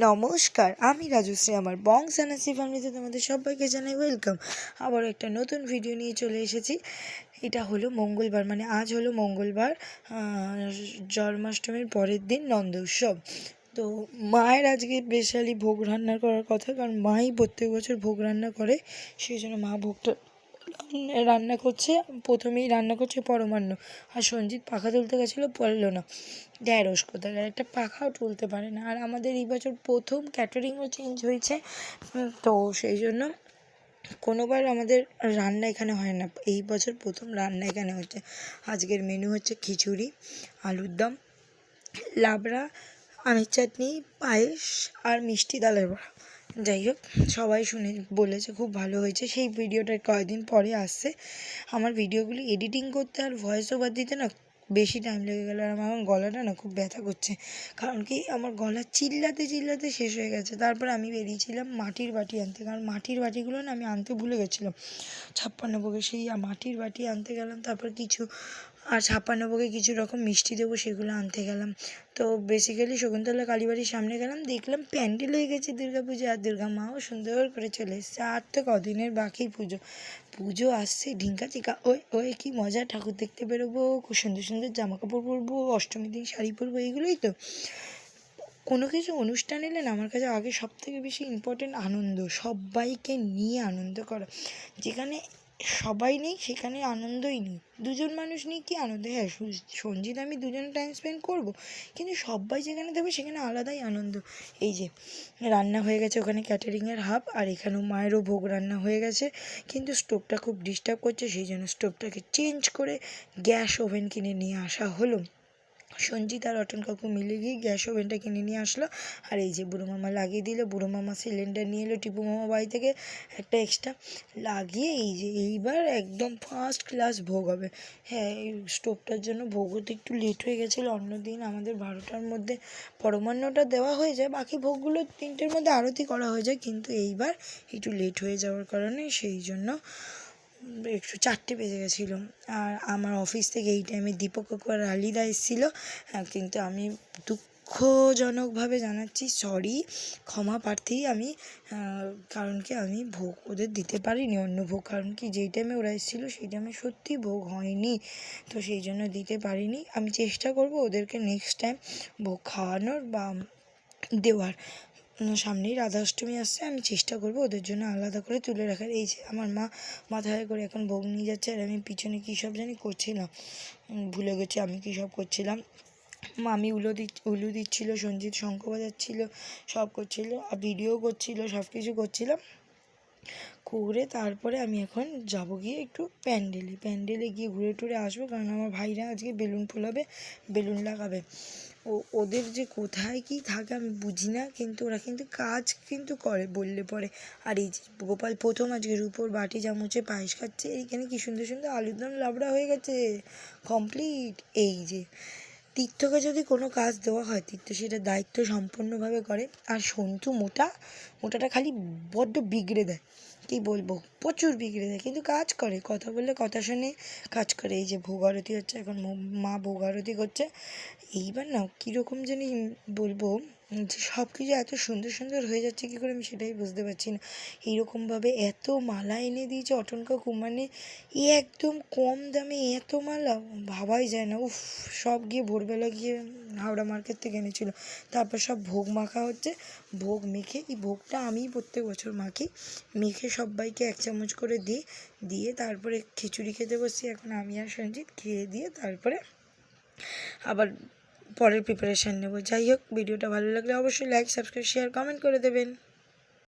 নমস্কার, আমি রাজশ্রী। আমার বংশ এনএসসি ফ্যামিলিতে তোমাদের সবাইকে জানাই ওয়েলকাম। আবার একটা নতুন ভিডিও নিয়ে চলে এসেছি। এটা হলো মঙ্গলবার, মানে আজ হলো মঙ্গলবার, জন্মাষ্টমীর পরের দিন নন্দ উৎসব। তো মায়ের আজকে স্পেশালি ভোগ রান্না করার কথা, কারণ মাই প্রত্যেক বছর ভোগ রান্না করে, সেই জন্য মা ভোগটা রান্না করছে। প্রথমেই রান্না করছে পরমান্ন, আর সঞ্জিত পাখা তুলতে গেছিলো, পারলো না। ঢ্যাঁড়স কোথায় একটা পাখাও তুলতে পারে না। আর আমাদের এই বছর প্রথম ক্যাটারিংও চেঞ্জ হয়েছে, তো সেই জন্য কোনোবার আমাদের রান্না এখানে হয় না, এই বছর প্রথম রান্না এখানে হচ্ছে। আজকের মেনু হচ্ছে খিচুড়ি, আলুর দম, লাবড়া, আমের চাটনি, পায়েস আর মিষ্টি ডালের বড়া। যাই হোক, সবাই শুনে বলেছে খুব ভালো হয়েছে। সেই ভিডিওটা কয়েকদিন পরে আসছে। আমার ভিডিওগুলি এডিটিং করতে আর ভয়েস ওভার দিতে না বেশি টাইম লেগে গেলো, আর আমার গলাটা না খুব ব্যথা করছে, কারণ কি আমার গলা চিল্লাতে চিল্লাতে শেষ হয়ে গেছে। তারপর আমি বেরিয়েছিলাম মাটির বাটি আনতে, কারণ মাটির বাটিগুলো না আমি আনতে ভুলে গেছিলাম 56 ভোগে। সেই মাটির বাটি আনতে গেলাম, তারপর কিছু আর 56 ভোগে কিছু রকম মিষ্টি দেবো, সেগুলো আনতে গেলাম। তো বেসিক্যালি শকুন্তলা কালীবাড়ির সামনে গেলাম, দেখলাম প্যান্ডেল হয়ে গেছে দুর্গা পুজো, আর দুর্গা মাও সুন্দর করে চলে এসছে। আর তো কদিনের বাকি পুজো আসছে, ঢিঙ্কা চিকা ওই ওই কি মজা, ঠাকুর দেখতে বেরোবো, খুব সুন্দর সুন্দর জামা কাপড় পরবো, অষ্টমীর দিন শাড়ি পরবো, এইগুলোই তো। কোনো কিছু অনুষ্ঠান এলে না আমার কাছে আগে সবথেকে বেশি ইম্পর্টেন্ট আনন্দ, সবাইকে নিয়ে আনন্দ করা। যেখানে সবাই নেই সেখানে আনন্দই নেই। দুজন মানুষ নিয়ে কী আনন্দ, হ্যাঁ সঞ্জিত আমি দুজন টাইম স্পেন্ড করবো, কিন্তু সবাই যেখানে দেবে সেখানে আলাদাই আনন্দ। এই যে রান্না হয়ে গেছে ওখানে ক্যাটারিংয়ের হাব, আর এখানেও মায়েরও ভোগ রান্না হয়ে গেছে, কিন্তু স্টোভটা খুব ডিস্টার্ব করছে, সেই জন্য স্টোভটাকে চেঞ্জ করে গ্যাস ওভেন কিনে নিয়ে আসা হলো। সঞ্জিত আর অটন কাকু মিলে গিয়ে গ্যাস ওভেনটা কিনে নিয়ে আসলো, আর এই যে বুড়ো মামা লাগিয়ে দিল। বুড়ো মামা সিলিন্ডার নিয়ে এলো টিপু মামা বাড়ি থেকে একটা এক্সট্রা লাগিয়ে, এই যে এইবার একদম ফার্স্ট ক্লাস ভোগ হবে। হ্যাঁ, এই স্টোভটার জন্য ভোগ হতে একটু লেট হয়ে গেছিলো। অন্যদিন আমাদের 12টার মধ্যে পরমান্নটা দেওয়া হয়ে যায়, বাকি ভোগগুলো 3টের মধ্যে আরতি করা হয়ে যায়, কিন্তু এইবার একটু লেট হয়ে যাওয়ার কারণে সেই জন্য একটু 4টে বেজে গেছিলো। আর আমার অফিস থেকে এই টাইমে দীপক কাকু আর আলিদা এসেছিলো, কিন্তু আমি দুঃখজনকভাবে জানাচ্ছি সরি, ক্ষমা প্রার্থী আমি, কারণ কি আমি ভোগ ওদের দিতে পারিনি অন্য ভোগ, কারণ কি যেই টাইমে ওরা এসেছিলো সেই টাইমে সত্যি ভোগ হয়নি, তো সেই জন্য দিতে পারিনি। আমি চেষ্টা করব ওদেরকে নেক্সট টাইম ভোগ খাওয়ানোর বা দেওয়ার। সামনেই রাধাষ্টমী আসছে, আমি চেষ্টা করব ওদের জন্য আলাদা করে তুলে রাখার। এই যে আমার মা মাথায় করে এখন ভোগ নিয়ে যাচ্ছে, আর আমি পিছনে কী সব জানি করছিলাম, ভুলে গেছি আমি কী সব করছিলাম। মামি উলু দিচ্ছিল, সঞ্জিত শঙ্খ বাজাচ্ছিল, সব করছিল, আর ভিডিও করছিল, সব কিছু করছিলাম করে। তারপরে আমি এখন যাব গিয়ে একটু প্যান্ডেলে গিয়ে ঘুরে টুরে আসবো, কারণ আমার ভাইরা আজকে বেলুন ফোলাবে, বেলুন লাগাবে। ওদের যে কোথায় কী থাকে আমি বুঝি না, কিন্তু ওরা কিন্তু কাজ কিন্তু করে বললে পরে। আর এই যে গোপাল প্রথম আজকে রুপোর বাটি চামচে পায়েস খাচ্ছে, এইখানে কি সুন্দর সুন্দর আলুর দম লাবড়া হয়ে গেছে কমপ্লিট। এই যে তীর্থকে যদি কোনো কাজ দেওয়া হয়, তীর্থ সেটা দায়িত্ব সম্পূর্ণভাবে করে। আর সন্তু মোটাটা খালি বড্ড বিগড়ে দেয়, কী বলবো, প্রচুর বিগড়ে দেয়, কিন্তু কাজ করে, কথা বললে কথা শুনে কাজ করে। এই যে ভোগ আরতি হচ্ছে, এখন মা ভোগ আরতি করছে। এইবার না কীরকম জানি বলবো, যে সব কিছু এত সুন্দর সুন্দর হয়ে যাচ্ছে কী করে আমি সেটাই বুঝতে পারছি না। এইরকমভাবে এত মালা এনে দিয়েছে অটন কাকু, মানে একদম কম দামে এত মালা ভাবাই যায় না। উফ, সব গিয়ে ভোরবেলা গিয়ে হাওড়া মার্কেট থেকে এনেছিল। তারপর সব ভোগ মাখা হচ্ছে, ভোগ মেখে, এই ভোগটা আমিই প্রত্যেক বছর মাখি, মেখে সবাইকে 1 চামচ করে দিয়ে তারপরে খিচুড়ি খেতে বসছি। এখন আমি আর সঞ্জিত খেয়ে দিয়ে তারপরে আবার পরের প্রিপারেশান নেব। যাই হোক, ভিডিওটা ভালো লাগলে অবশ্যই লাইক, সাবস্ক্রাইব, শেয়ার, কমেন্ট করে দেবেন।